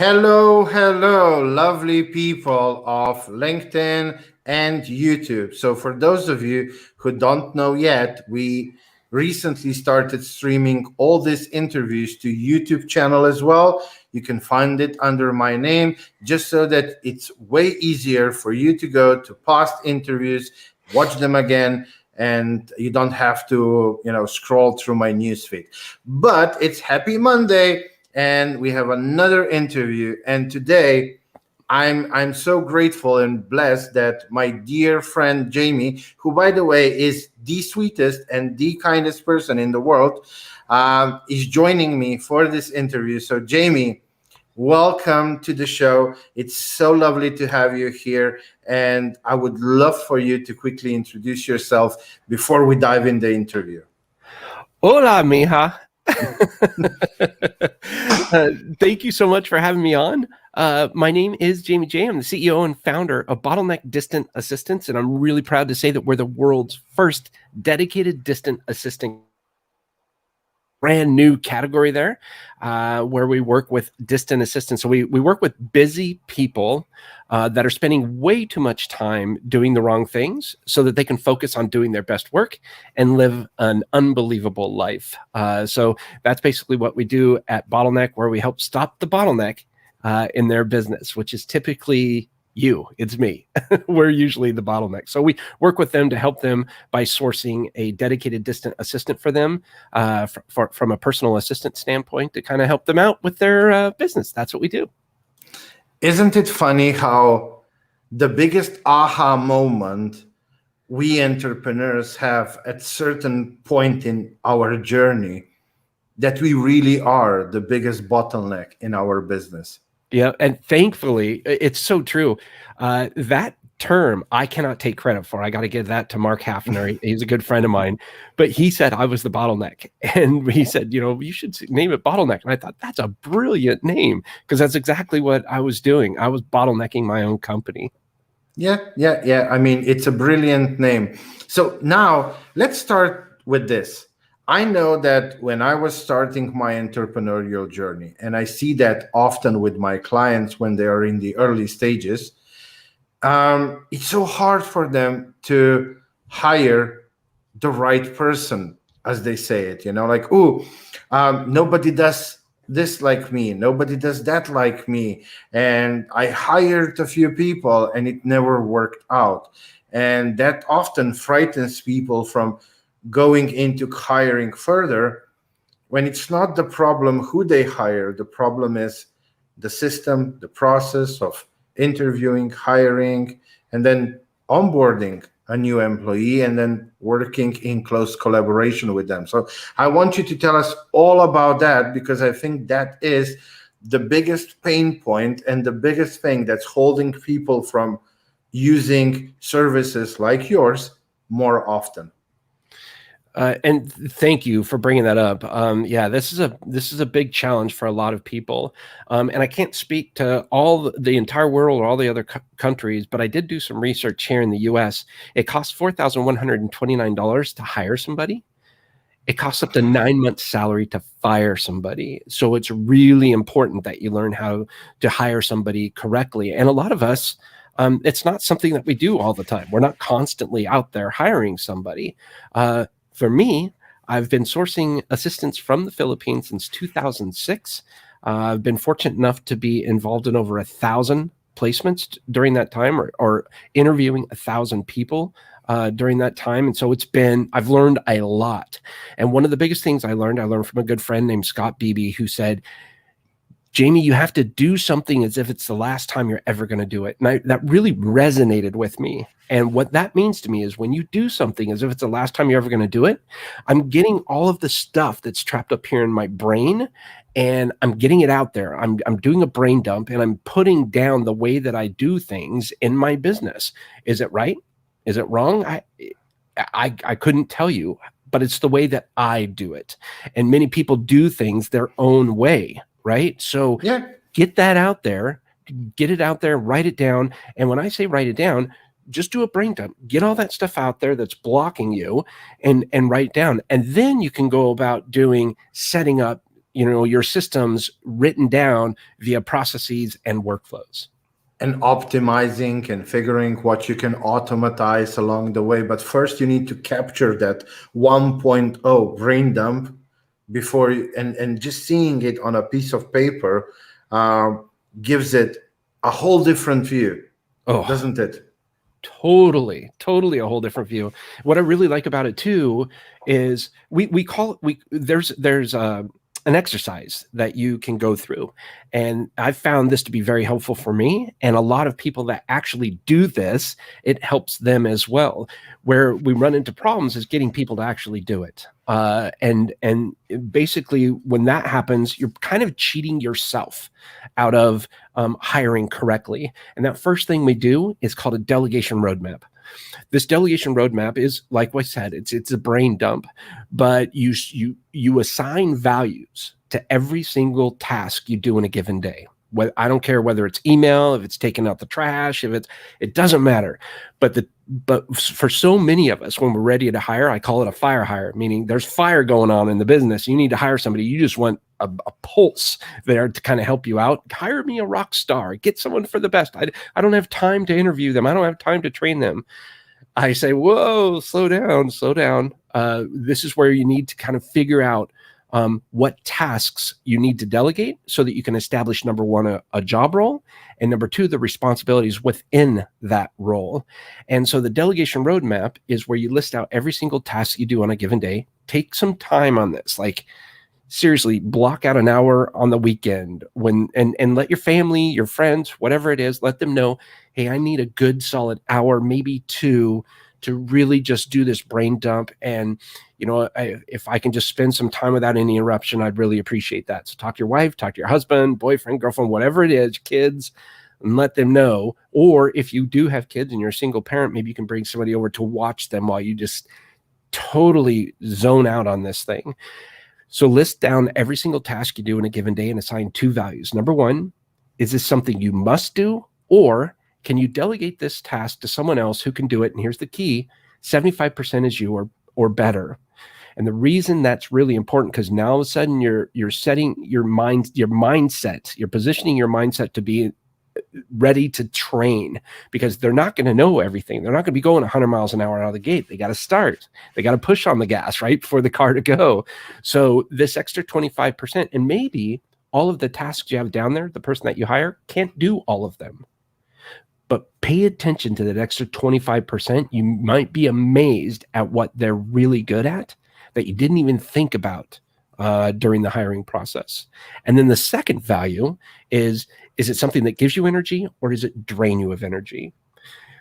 Hello, hello, lovely people of LinkedIn and YouTube. So, for those of you who don't know yet, we recently started streaming all these interviews to YouTube channel as well. You can find it under my name, just so that it's way easier for you to go to past interviews, watch them again, and you don't have to, scroll through my newsfeed. But it's Happy Monday and we have another interview. And today, I'm so grateful and blessed that my dear friend Jamie, who by the way is the sweetest and the kindest person in the world, is joining me for this interview. So Jamie, welcome to the show. It's so lovely to have you here, and I would love for you to quickly introduce yourself before we dive in the interview. Hola, mija. Thank you so much for having me on. My name is Jaime Jay. I'm the CEO and founder of Bottleneck Distant Assistants, and I'm really proud to say that we're the world's first dedicated distant assistant. Brand new category there, where we work with distant assistants. So we work with busy people that are spending way too much time doing the wrong things so that they can focus on doing their best work and live an unbelievable life. So that's basically what we do at Bottleneck, where we help stop the bottleneck in their business, which is typically it's me. We're usually the bottleneck. So we work with them to help them by sourcing a dedicated distant assistant for them from a personal assistant standpoint to kind of help them out with their business. That's what we do. Isn't it funny how the biggest aha moment we entrepreneurs have at certain point in our journey that we really are the biggest bottleneck in our business? Yeah, and thankfully, it's so true. That term I cannot take credit for. I got to give that to Mark Hafner. He's a good friend of mine, but he said I was the bottleneck, and he said, you should name it Bottleneck. And I thought that's a brilliant name because that's exactly what I was doing. I was bottlenecking my own company. Yeah. I mean, it's a brilliant name. So now let's start with this. I know that when I was starting my entrepreneurial journey, and I see that often with my clients when they are in the early stages, it's so hard for them to hire the right person, as they say it, like, nobody does this like me, nobody does that like me. And I hired a few people and it never worked out. And that often frightens people from going into hiring further, when it's not the problem who they hire. The problem is the system, the process of interviewing, hiring, and then onboarding a new employee and then working in close collaboration with them. So I want you to tell us all about that, because I think that is the biggest pain point and the biggest thing that's holding people from using services like yours more often. And thank you for bringing that up. Yeah, this is a big challenge for a lot of people. And I can't speak to all the entire world or all the other countries, but I did do some research here in the US. It costs $4,129 to hire somebody. It costs up to 9 months' salary to fire somebody. So it's really important that you learn how to hire somebody correctly. And a lot of us, it's not something that we do all the time. We're not constantly out there hiring somebody. For me, I've been sourcing assistants from the Philippines since 2006. I've been fortunate enough to be involved in over 1,000 placements during that time, or interviewing 1,000 people during that time. And so I've learned a lot. And one of the biggest things I learned from a good friend named Scott Beebe, who said, Jamie, you have to do something as if it's the last time you're ever going to do it. And that really resonated with me. And what that means to me is when you do something as if it's the last time you're ever going to do it, I'm getting all of the stuff that's trapped up here in my brain and I'm getting it out there. I'm doing a brain dump and I'm putting down the way that I do things in my business. Is it right? Is it wrong? I couldn't tell you, but it's the way that I do it. And many people do things their own way. Right? So Get that out there, get it out there, write it down. And when I say write it down, just do a brain dump, get all that stuff out there that's blocking you and write down. And then you can go about setting up your systems written down via processes and workflows. And optimizing and figuring what you can automatize along the way. But first, you need to capture that 1.0 brain dump before and just seeing it on a piece of paper gives it a whole different view, doesn't it? Totally a whole different view. What I really like about it too is there's an exercise that you can go through, and I've found this to be very helpful for me, and a lot of people that actually do this, it helps them as well. Where we run into problems is getting people to actually do it, and basically when that happens, you're kind of cheating yourself out of hiring correctly. And that first thing we do is called a delegation roadmap. This delegation roadmap is, like I said, it's a brain dump, but you assign values to every single task you do in a given day. I don't care whether it's email, if it's taking out the trash, it doesn't matter. But for so many of us, when we're ready to hire, I call it a fire hire, meaning there's fire going on in the business. You need to hire somebody. You just want a pulse there to kind of help you out. Hire me a rock star. Get someone for the best. I don't have time to interview them. I don't have time to train them. I say, whoa, slow down. This is where you need to kind of figure out what tasks you need to delegate so that you can establish, number one, a job role, and number two, the responsibilities within that role. And so the delegation roadmap is where you list out every single task you do on a given day. Take some time on this. Like, seriously, block out an hour on the weekend and let your family, your friends, whatever it is, let them know, hey, I need a good solid hour, maybe two, to really just do this brain dump. And, if I can just spend some time without any interruption, I'd really appreciate that. So talk to your wife, talk to your husband, boyfriend, girlfriend, whatever it is, kids, and let them know. Or if you do have kids and you're a single parent, maybe you can bring somebody over to watch them while you just totally zone out on this thing. So list down every single task you do in a given day and assign two values. Number one, is this something you must do, or can you delegate this task to someone else who can do it? And here's the key: 75% is you or better. And the reason that's really important, because now all of a sudden you're setting your mindset, you're positioning your mindset to be ready to train, because they're not going to know everything. They're not going to be going 100 miles an hour out of the gate. They got to start. They got to push on the gas, right, for the car to go. So this extra 25%, and maybe all of the tasks you have down there, the person that you hire can't do all of them. But pay attention to that extra 25%. You might be amazed at what they're really good at that you didn't even think about during the hiring process. And then the second value is it something that gives you energy, or does it drain you of energy?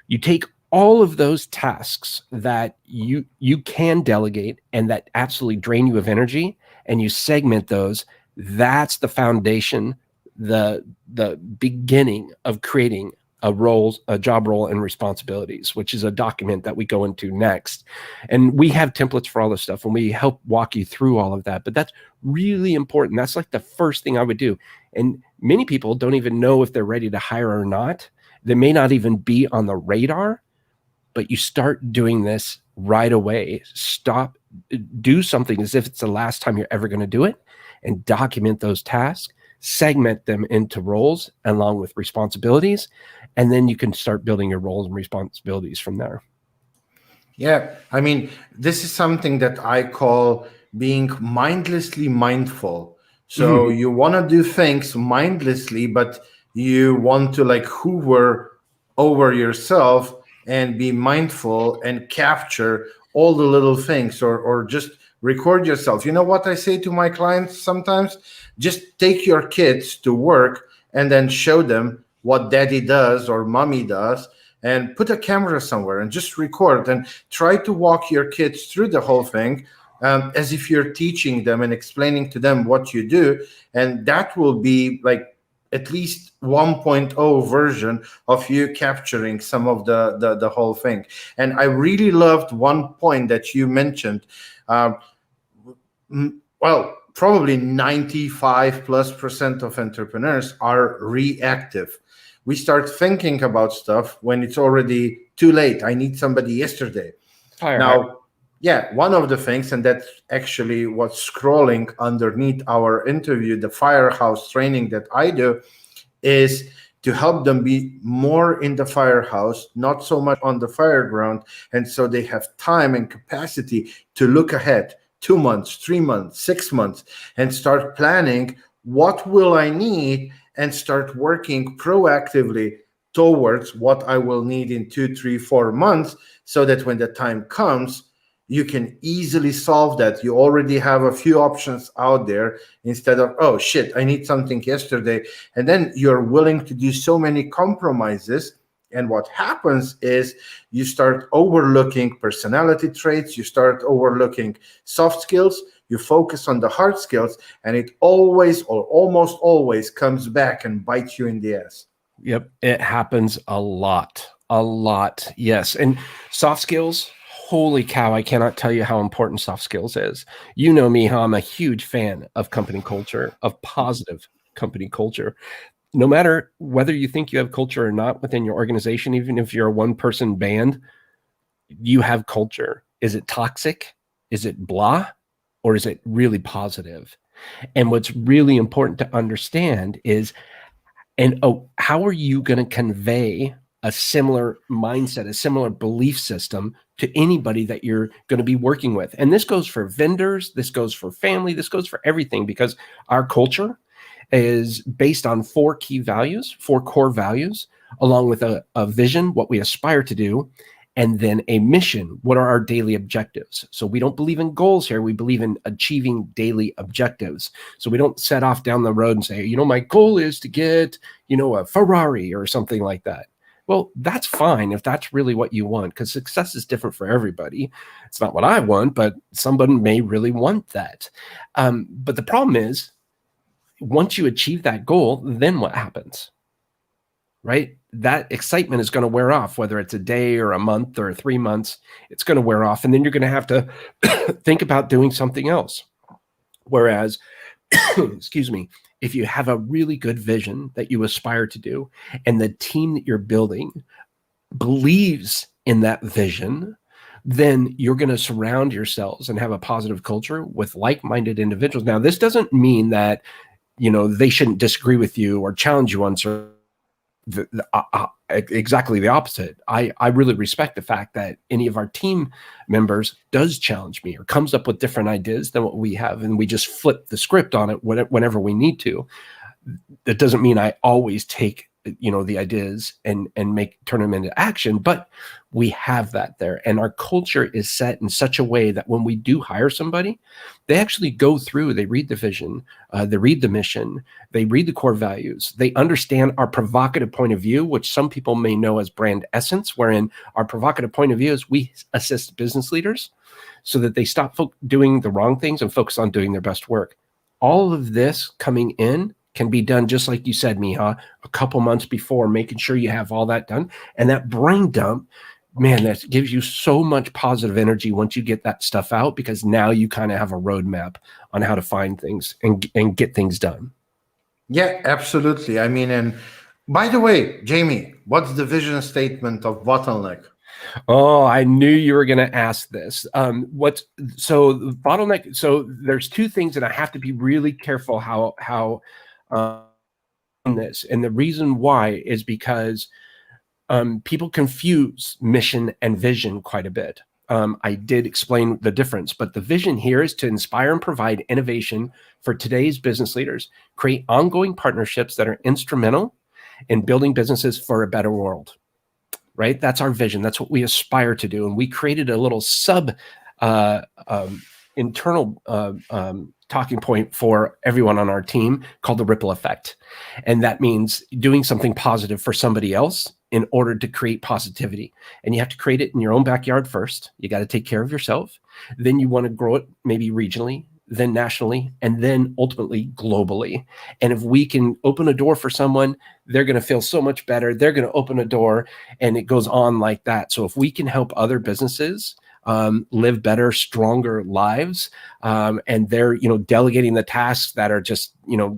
You take all of those tasks that you can delegate and that absolutely drain you of energy, and you segment those. That's the foundation, the beginning of creating a job role and responsibilities, which is a document that we go into next. And we have templates for all this stuff, and we help walk you through all of that. But that's really important. That's like the first thing I would do. And many people don't even know if they're ready to hire or not. They may not even be on the radar, but you start doing this right away. Do something as if it's the last time you're ever going to do it, and document those tasks, segment them into roles along with responsibilities, and then you can start building your roles and responsibilities from there. Yeah, I mean, this is something that I call being mindlessly mindful. So you want to do things mindlessly, but you want to hover over yourself and be mindful and capture all the little things, or just record yourself. You know what I say to my clients sometimes? Just take your kids to work and then show them what daddy does or mommy does, and put a camera somewhere and just record, and try to walk your kids through the whole thing as if you're teaching them and explaining to them what you do. And that will be like at least 1.0 version of you capturing some of the whole thing. And I really loved one point that you mentioned. Probably 95+% of entrepreneurs are reactive. We start thinking about stuff when it's already too late. I need somebody yesterday. Now, Yeah, one of the things, and that's actually what's scrolling underneath our interview, the firehouse training that I do, is to help them be more in the firehouse, not so much on the fireground. And so they have time and capacity to look ahead 2 months, 3 months, 6 months, and start planning what will I need and start working proactively towards what I will need in 2, 3, 4 months, so that when the time comes, you can easily solve that. You already have a few options out there instead of, oh shit, I need something yesterday. And then you're willing to do so many compromises. And what happens is you start overlooking personality traits, you start overlooking soft skills, you focus on the hard skills, and it always or almost always comes back and bites you in the ass. Yep, it happens a lot. A lot, yes. And soft skills, holy cow, I cannot tell you how important soft skills is. You know me, how I'm a huge fan of company culture, of positive company culture. No matter whether you think you have culture or not within your organization, even if you're a one-person band, you have culture. Is it toxic? Is it blah? Or is it really positive? And what's really important to understand is, how are you going to convey a similar mindset, a similar belief system to anybody that you're going to be working with? And this goes for vendors, this goes for family, this goes for everything, because our culture is based on 4 key values, 4 core values, along with a vision, what we aspire to do, and then a mission. What are our daily objectives? So we don't believe in goals here. We believe in achieving daily objectives. So we don't set off down the road and say, my goal is to get, a Ferrari or something like that. Well, that's fine if that's really what you want, because success is different for everybody. It's not what I want, but somebody may really want that. But the problem is, once you achieve that goal, then what happens? Right? That excitement is going to wear off, whether it's a day or a month or 3 months, it's going to wear off. And then you're going to have to think about doing something else. Whereas, excuse me, if you have a really good vision that you aspire to do, and the team that you're building believes in that vision, then you're going to surround yourselves and have a positive culture with like-minded individuals. Now, this doesn't mean that, they shouldn't disagree with you or challenge you on certain. Exactly the opposite. I really respect the fact that any of our team members does challenge me or comes up with different ideas than what we have, and we just flip the script on it whenever we need to. That doesn't mean I always take the ideas and turn them into action, but we have that there, and our culture is set in such a way that when we do hire somebody, they actually go through, they read the vision, they read the mission, they read the core values, they understand our provocative point of view, which some people may know as brand essence, wherein our provocative point of view is we assist business leaders so that they stop doing the wrong things and focus on doing their best work. All of this coming in can be done, just like you said, Miha, a couple months before, making sure you have all that done. And that brain dump, man, that gives you so much positive energy once you get that stuff out, because now you kind of have a roadmap on how to find things and get things done. Yeah, absolutely. I mean, and by the way, Jamie, what's the vision statement of Bottleneck? Oh, I knew you were going to ask this. So the bottleneck? So there's 2 things, and I have to be really careful how this. And the reason why is because people confuse mission and vision quite a bit. I did explain the difference, but the vision here is to inspire and provide innovation for today's business leaders, create ongoing partnerships that are instrumental in building businesses for a better world. Right? That's our vision. That's what we aspire to do. And we created a little internal talking point for everyone on our team called the ripple effect. And that means doing something positive for somebody else in order to create positivity. And you have to create it in your own backyard first. You got to take care of yourself. Then you want to grow it maybe regionally, then nationally, and then ultimately globally. And if we can open a door for someone, they're going to feel so much better. They're going to open a door, and it goes on like that. So if we can help other businesses live better, stronger lives, and they're delegating the tasks that are just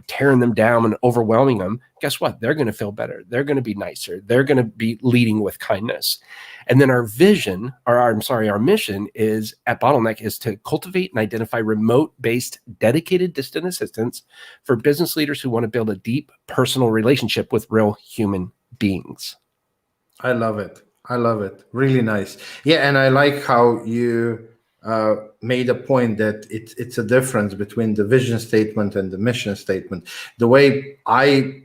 tearing them down and overwhelming them, guess what? They're going to feel better. They're going to be nicer. They're going to be leading with kindness. And then our mission is at Bottleneck is to cultivate and identify remote-based dedicated distant assistants for business leaders who want to build a deep personal relationship with real human beings. I love it. I love it. Really nice. Yeah, and I like how you made a point that it's a difference between the vision statement and the mission statement. The way I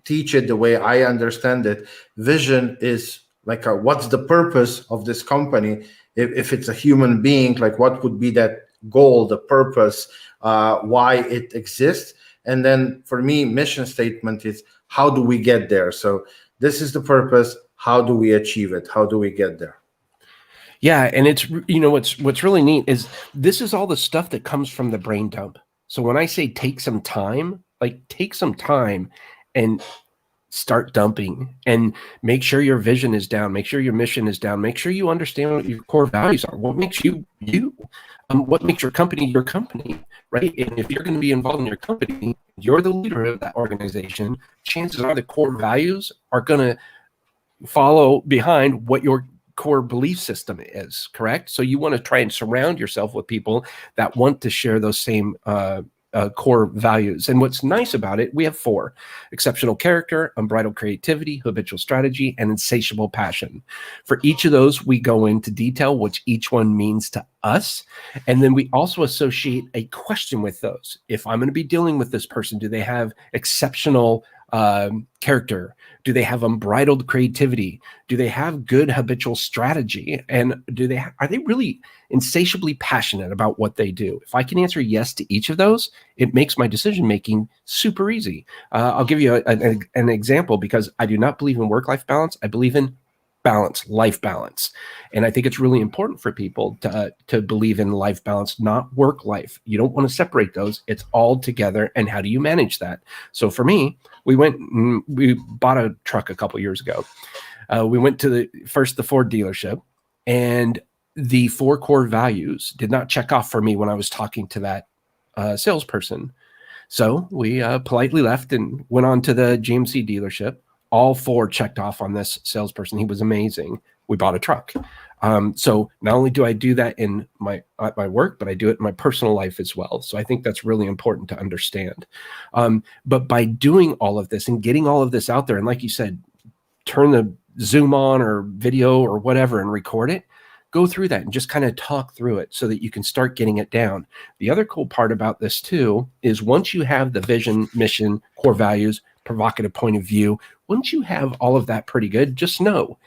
teach it, the way I understand it, vision is like what's the purpose of this company? If it's a human being, like what would be that goal, the purpose, why it exists? And then for me, mission statement is how do we get there? So this is the purpose. How do we achieve it? How do we get there? Yeah, and it's what's really neat is this is all the stuff that comes from the brain dump. So when I say take some time, like take some time and start dumping and make sure your vision is down, make sure your mission is down, make sure you understand what your core values are, what makes you you, what makes your company, right? And if you're going to be involved in your company, you're the leader of that organization, chances are the core values are going to follow behind what your core belief system is, correct? So you want to try and surround yourself with people that want to share those same core values. And what's nice about it, we have 4: exceptional character, unbridled creativity, habitual strategy, and insatiable passion. For each of those, we go into detail which each one means to us. And then we also associate a question with those. If I'm going to be dealing with this person, do they have exceptional character? Do they have unbridled creativity? Do they have good habitual strategy? And are they really insatiably passionate about what they do? If I can answer yes to each of those, it makes my decision making super easy. I'll give you an example, because I do not believe in work-life balance. I believe in balance, life balance. And I think it's really important for people to believe in life balance, not work life. You don't want to separate those. It's all together. And how do you manage that? So for me, we bought a truck a couple years ago. We went to the Ford dealership, and the 4 core values did not check off for me when I was talking to that salesperson. So we politely left and went on to the GMC dealership. All 4 checked off on this salesperson. He was amazing. We bought a truck. So not only do I do that in my work, but I do it in my personal life as well. So I think that's really important to understand. But by doing all of this and getting all of this out there, and like you said, turn the Zoom on or video or whatever and record it, go through that and just kind of talk through it so that you can start getting it down. The other cool part about this too is once you have the vision, mission, core values, provocative point of view, once you have all of that pretty good, just know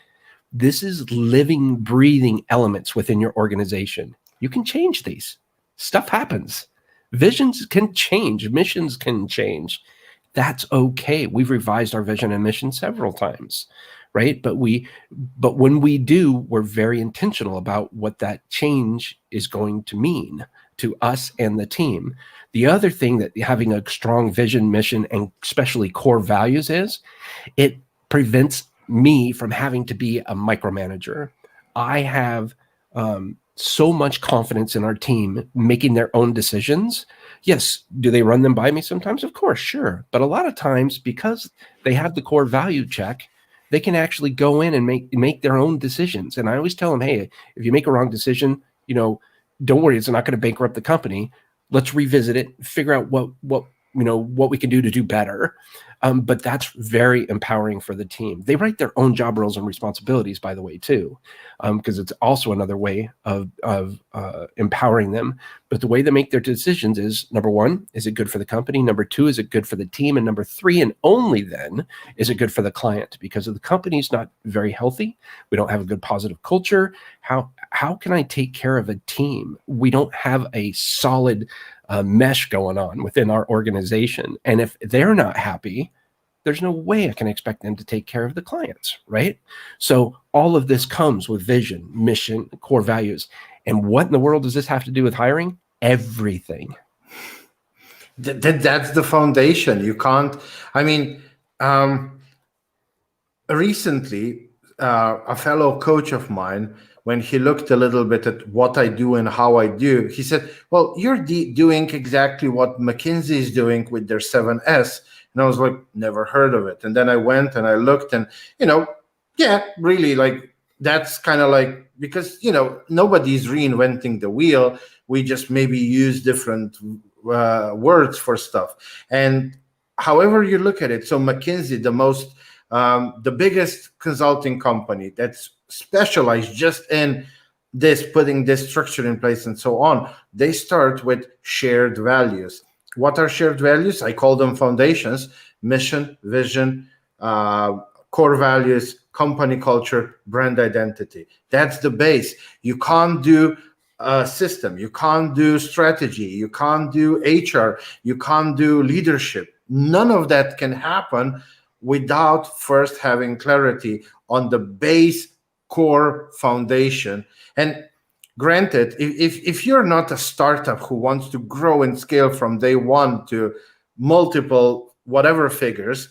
this is living, breathing elements within your organization. You can change these. Stuff happens. Visions can change. Missions can change. That's okay. We've revised our vision and mission several times, right? But when we do, we're very intentional about what that change is going to mean to us and the team. The other thing that having a strong vision, mission, and especially core values is, it prevents me from having to be a micromanager. I have so much confidence in our team making their own decisions. Yes, do they run them by me sometimes? Of course, sure. But a lot of times, because they have the core value check, they can actually go in and make their own decisions. And I always tell them, hey, if you make a wrong decision, don't worry, it's not going to bankrupt the company. Let's revisit it, figure out what we can do to do better. But that's very empowering for the team. They write their own job roles and responsibilities, by the way, too, because it's also another way of empowering them. But the way they make their decisions is, number 1, is it good for the company? Number 2, is it good for the team? And number 3, and only then, is it good for the client? Because if the company's not very healthy, we don't have a good positive culture, how can I take care of a team? We don't have a solid mesh going on within our organization. And if they're not happy, there's no way I can expect them to take care of the clients, right? So all of this comes with vision, mission, core values. And what in the world does this have to do with hiring? Everything. That's the foundation. You can't, recently, a fellow coach of mine, when he looked a little bit at what I do and how I do, he said, "Well, you're doing exactly what McKinsey is doing with their 7S." And I was like, "Never heard of it." And then I went and I looked, and yeah, really, like that's kind of like, because nobody's reinventing the wheel. We just maybe use different words for stuff. And however you look at it, so McKinsey, the biggest consulting company that's specialized just in this, putting this structure in place and so on, they start with shared values. What are shared values? I call them foundations: mission, vision, core values, company culture, brand identity. That's the base. You can't do a system, you can't do strategy, you can't do HR, you can't do leadership. None of that can happen without first having clarity on the base core foundation. And granted, if you're not a startup who wants to grow and scale from day one to multiple whatever figures,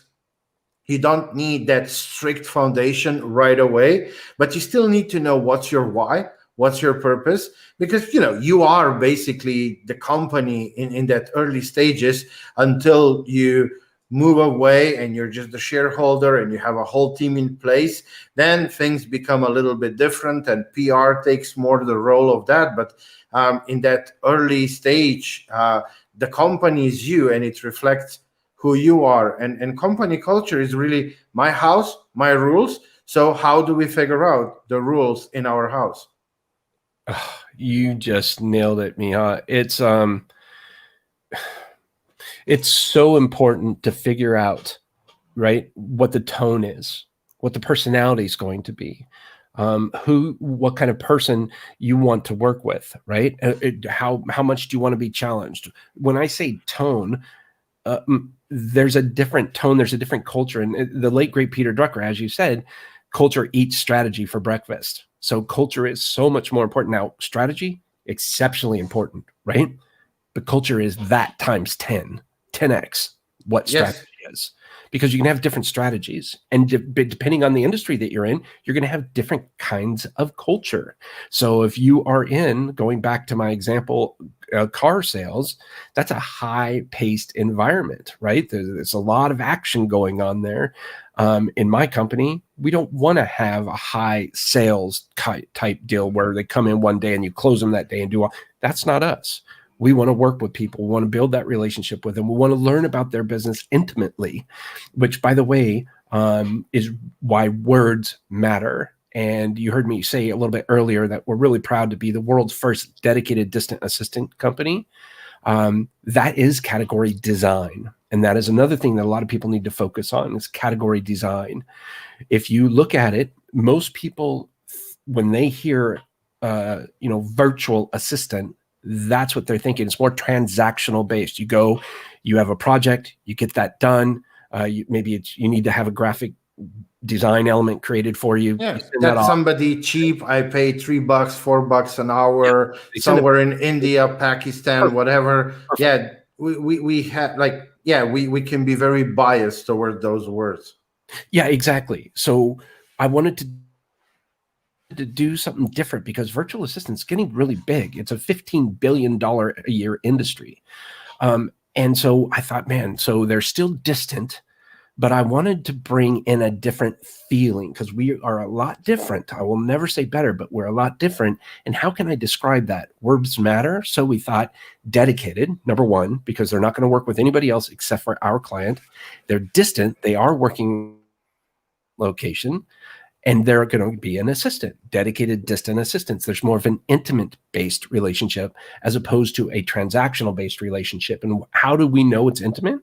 you don't need that strict foundation right away, but you still need to know what's your why, what's your purpose, because you are basically the company in that early stages until you move away and you're just the shareholder and you have a whole team in place. Then things become a little bit different and PR takes more the role of that. But in that early stage, the company is you, and it reflects who you are. And company culture is really my house, my rules. So how do we figure out the rules in our house? Oh, you just nailed it, Miha. It's so important to figure out, right, what the tone is, what the personality is going to be, what kind of person you want to work with, right? How much do you want to be challenged? When I say tone, there's a different tone, there's a different culture. And the late great Peter Drucker, as you said, culture eats strategy for breakfast. So culture is so much more important. Now, strategy, exceptionally important, right? But culture is that times 10x what Yes. strategy is, because you can have different strategies, and depending on the industry that you're in, you're going to have different kinds of culture. So if you are in, going back to my example, car sales, that's a high-paced environment, right? There's a lot of action going on there. In my company, we don't want to have a high sales type deal where they come in one day and you close them that day and do all. That's not us. We want to work with people. We want to build that relationship with them. We want to learn about their business intimately, which, by the way, is why words matter. And you heard me say a little bit earlier that we're really proud to be the world's first dedicated distant assistant company. That is category design. And that is another thing that a lot of people need to focus on, is category design. If you look at it, most people, when they hear, virtual assistant, that's what they're thinking. It's more transactional based. You go, you have a project, you get that done. Maybe you need to have a graphic design element created for you. Yeah, You send that that's off. somebody cheap. I pay $3, $4 an hour, They send it. somewhere in India, Pakistan, Perfect. whatever. Perfect. Yeah, we have, like, yeah, we can be very biased toward those words. Yeah, exactly. So I wanted to do something different, because virtual assistant's getting really big. It's a $15 billion a year industry. And so I thought, man, so they're still distant, but I wanted to bring in a different feeling, because we are a lot different. I will never say better, but we're a lot different. And how can I describe that? Words matter. So we thought dedicated, number one, because they're not going to work with anybody else except for our client. They're distant. They are working location. And they're going to be an assistant, dedicated distant assistants. There's more of an intimate-based relationship as opposed to a transactional-based relationship. And how do we know it's intimate?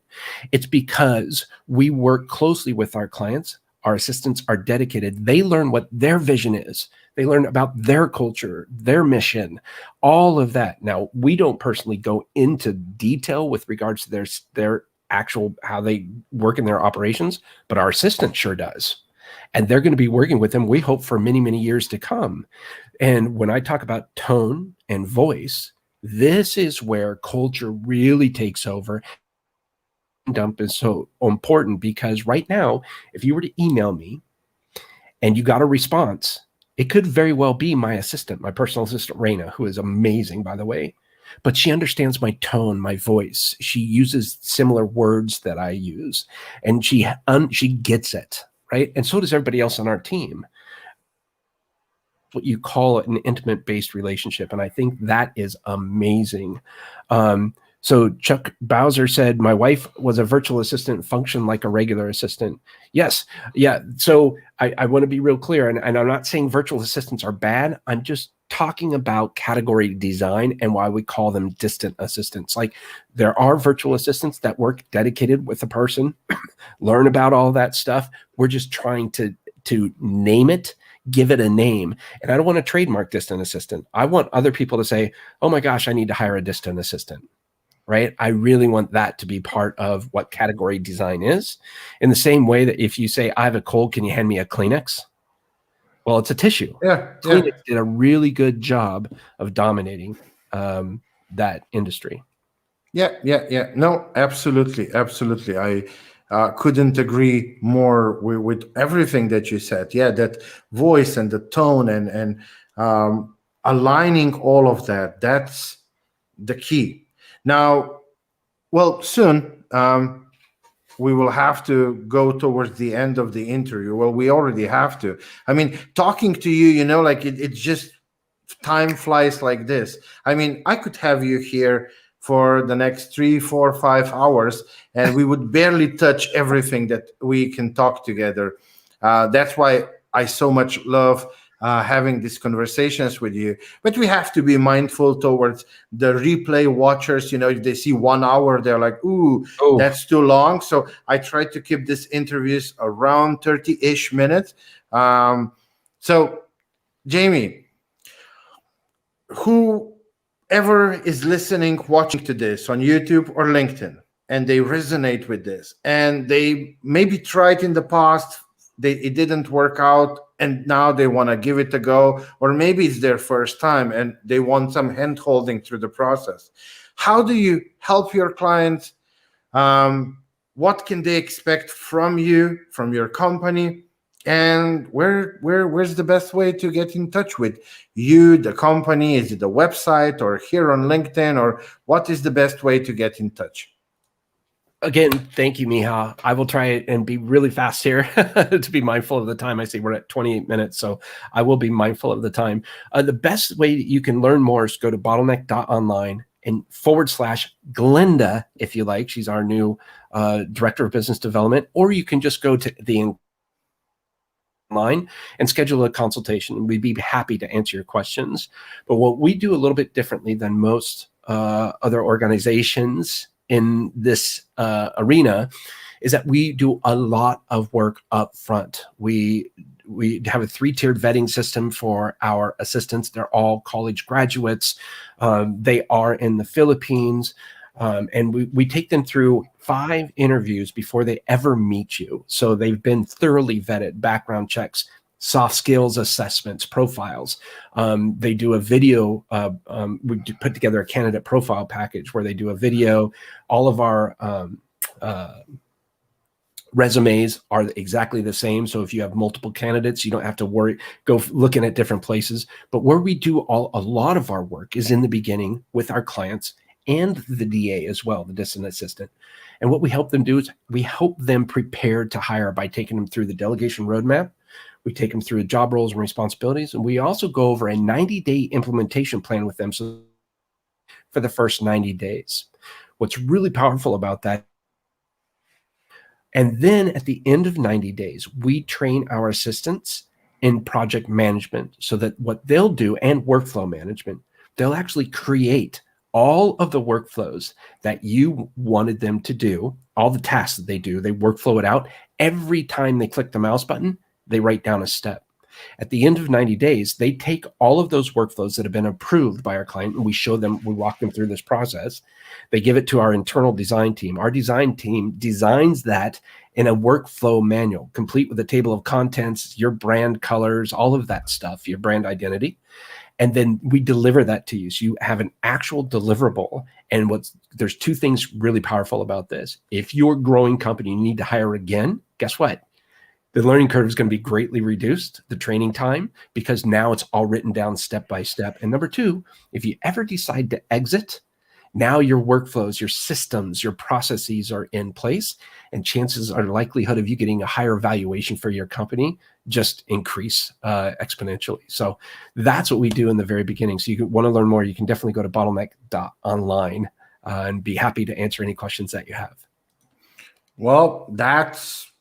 It's because we work closely with our clients. Our assistants are dedicated. They learn what their vision is. They learn about their culture, their mission, all of that. Now, we don't personally go into detail with regards to their actual, how they work in their operations, but our assistant sure does. And they're going to be working with them, we hope, for many, many years to come. And when I talk about tone and voice, this is where culture really takes over. Dump is so important, because right now, if you were to email me and you got a response, it could very well be my assistant, my personal assistant, Raina, who is amazing, by the way. But she understands my tone, my voice. She uses similar words that I use, and she gets it, right? And so does everybody else on our team. What you call an intimate-based relationship, and I think that is amazing. So Chuck Bowser said, my wife was a virtual assistant, functioned like a regular assistant. Yes. Yeah. So I want to be real clear, and I'm not saying virtual assistants are bad. I'm just talking about category design and why we call them distant assistants. Like, there are virtual assistants that work dedicated with a person, learn about all that stuff. We're just trying to name it, give it a name. And I don't want to trademark distant assistant. I want other people to say, oh my gosh, I need to hire a distant assistant. Right? I really want that to be part of what category design is. In the same way that if you say, I have a cold, can you hand me a Kleenex? Well, it's a tissue. Yeah. Kleenex did a really good job of dominating that industry. Yeah. No, absolutely. I couldn't agree more with everything that you said. Yeah, that voice and the tone and aligning all of that, that's the key. Now, well, soon we will have to go towards the end of the interview. Well, we already have to. I mean, talking to you, like it's just time flies like this. I mean, I could have you here for the next 3, 4, 5 hours, and we would barely touch everything that we can talk together. That's why I so much love having these conversations with you. But we have to be mindful towards the replay watchers. If they see 1 hour, they're like, ooh, that's too long. So I try to keep these interviews around 30-ish minutes. So, Jaime, whoever is listening, watching to this on YouTube or LinkedIn, and they resonate with this, and they maybe tried in the past, it didn't work out, and now they want to give it a go, or maybe it's their first time and they want some hand holding through the process. How do you help your clients? What can they expect from you, from your company? And where's the best way to get in touch with you, the company? Is it the website or here on LinkedIn, or what is the best way to get in touch? Again, thank you, Miha. I will try and be really fast here to be mindful of the time. I see we're at 28 minutes, so I will be mindful of the time. The best way that you can learn more is go to bottleneck.online and /Glenda, if you like. She's our new Director of Business Development, or you can just go to the online and schedule a consultation. We'd be happy to answer your questions. But what we do a little bit differently than most other organizations in this arena is that we do a lot of work up front. We have a 3-tiered vetting system for our assistants. They're all college graduates. They are in the Philippines. And we take them through 5 interviews before they ever meet you. So they've been thoroughly vetted, background checks, soft skills assessments, profiles. They do a video. We put together a candidate profile package where they do a video. All of our resumes are exactly the same. So if you have multiple candidates, you don't have to go looking at different places. But where we do a lot of our work is in the beginning with our clients and the DA as well, the distant assistant. And what we help them do is we help them prepare to hire by taking them through the delegation roadmap. We take them through job roles and responsibilities. And we also go over a 90-day implementation plan with them for the first 90 days. What's really powerful about that, and then at the end of 90 days, we train our assistants in project management so that what they'll do, and workflow management, they'll actually create all of the workflows that you wanted them to do, all the tasks that they do, they workflow it out. Every time they click the mouse button, they write down a step. At the end of 90 days, they take all of those workflows that have been approved by our client, and we walk them through this process. They give it to our internal design team. Our design team designs that in a workflow manual, complete with a table of contents, your brand colors, all of that stuff, your brand identity. And then we deliver that to you. So you have an actual deliverable. And there's 2 things really powerful about this. If you're a growing company, you need to hire again, guess what? The learning curve is going to be greatly reduced, the training time, because now it's all written down step by step. And number two, if you ever decide to exit, now your workflows, your systems, your processes are in place, and chances are likelihood of you getting a higher valuation for your company just increase exponentially. So that's what we do in the very beginning. So you want to learn more, you can definitely go to bottleneck.online and be happy to answer any questions that you have. Well, that's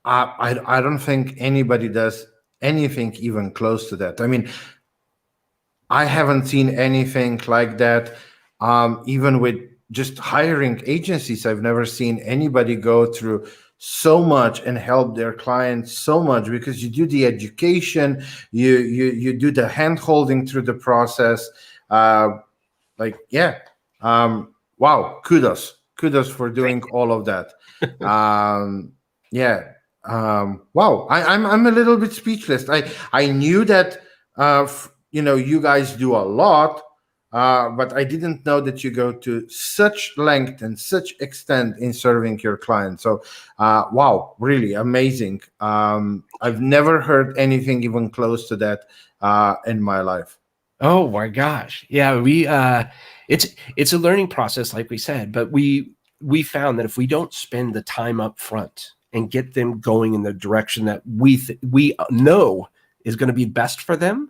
I don't think anybody does anything even close to that. I mean, I haven't seen anything like that. Even with just hiring agencies, I've never seen anybody go through so much and help their clients so much, because you do the education, you do the hand holding through the process. Like, yeah, wow, kudos for doing all of that. Yeah, wow, I'm a little bit speechless. I knew that you guys do a lot, but I didn't know that you go to such length and such extent in serving your clients. So wow, really amazing. I've never heard anything even close to that in my life. Oh my gosh. Yeah, we it's a learning process, like we said, but we found that if we don't spend the time up front and get them going in the direction that we know is going to be best for them,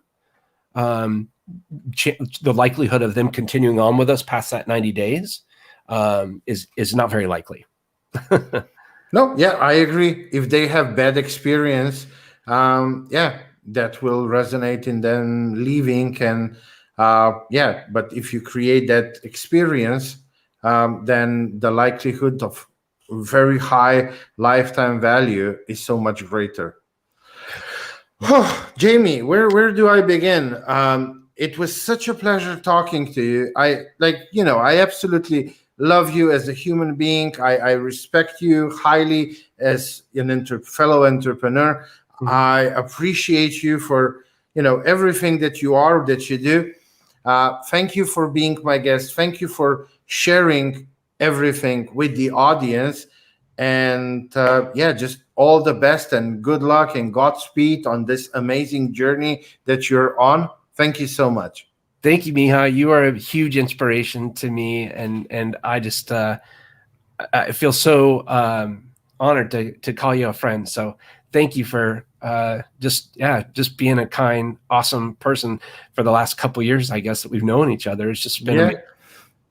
the likelihood of them continuing on with us past that 90 days is not very likely. No, yeah, I agree. If they have bad experience, yeah, that will resonate in them leaving. And yeah, but if you create that experience, then the likelihood of very high lifetime value is so much greater. Oh, Jamie, where do I begin? It was such a pleasure talking to you. I absolutely love you as a human being. I respect you highly as an fellow entrepreneur. I appreciate you for everything that you are, that you do. Thank you for being my guest. Thank you for sharing everything with the audience. And yeah, just all the best and good luck and Godspeed on this amazing journey that you're on. Thank you so much. Thank you, Miha. You are a huge inspiration to me, and I just I feel so honored to call you a friend. So thank you for just being a kind, awesome person for the last couple of years, I guess, that we've known each other. It's just been amazing.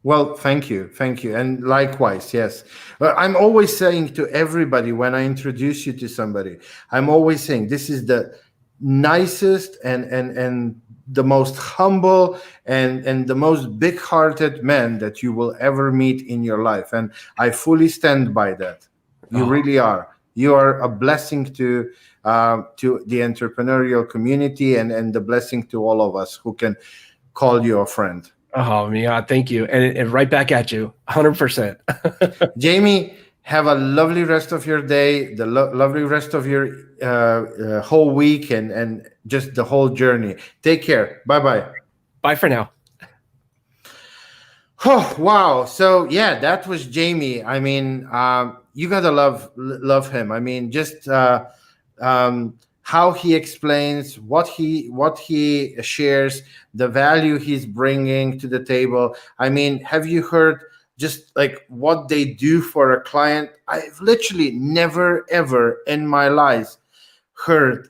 Well, thank you, and likewise, yes. Well, I'm always saying to everybody when I introduce you to somebody, I'm always saying this is the nicest and the most humble and the most big-hearted man that you will ever meet in your life, and I fully stand by that. You really are. You are a blessing to the entrepreneurial community and the blessing to all of us who can call you a friend. Oh, yeah, thank you. And right back at you, 100%. Jamie, have a lovely rest of your day, the lovely rest of your whole week, and just the whole journey. Take care. Bye-bye. Bye for now. Oh, wow. So, yeah, that was Jamie. I mean, you got to love him. I mean, just how he explains what he shares, the value he's bringing to the table. I mean, have you heard just like what they do for a client? I've literally never ever in my life heard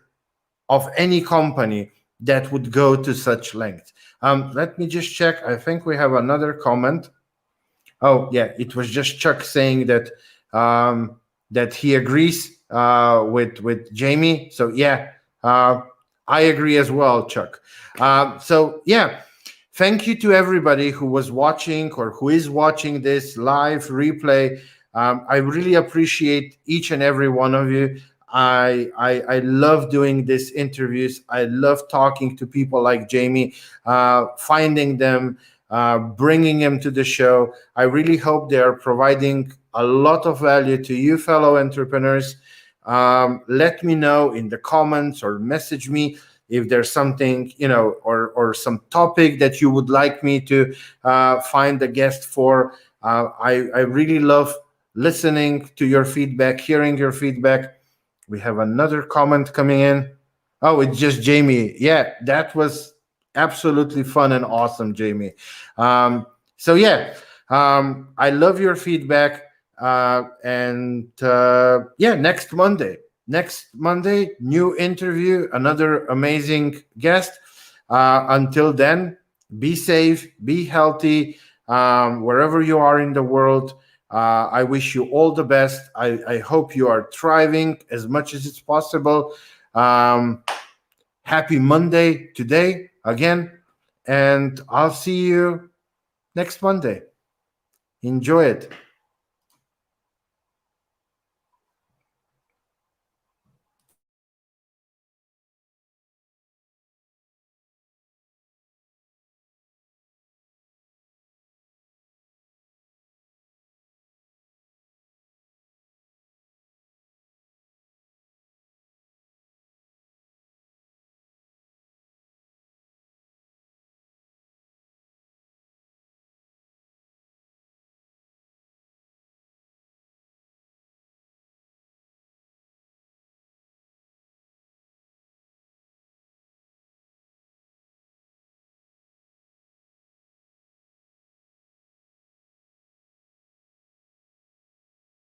of any company that would go to such length. Let me just check. I think we have another comment. Oh yeah, it was just Chuck saying that that he agrees with Jamie. So yeah, I agree as well, Chuck. So yeah, thank you to everybody who was watching or who is watching this live replay. I really appreciate each and every one of you. I love doing these interviews. I love talking to people like Jamie, finding them, bringing them to the show. I really hope they are providing a lot of value to you, fellow entrepreneurs. Let me know in the comments or message me if there's something, or some topic that you would like me to find a guest for. I really love listening to your feedback, hearing your feedback. We have another comment coming in. Oh, it's just Jamie. Yeah, that was absolutely fun and awesome, Jamie. So yeah, I love your feedback. And yeah, next Monday, new interview, another amazing guest. Until then, be safe, be healthy, wherever you are in the world. I wish you all the best. I hope you are thriving as much as it's possible. Um, Happy Monday today again, and I'll see you next Monday. Enjoy it.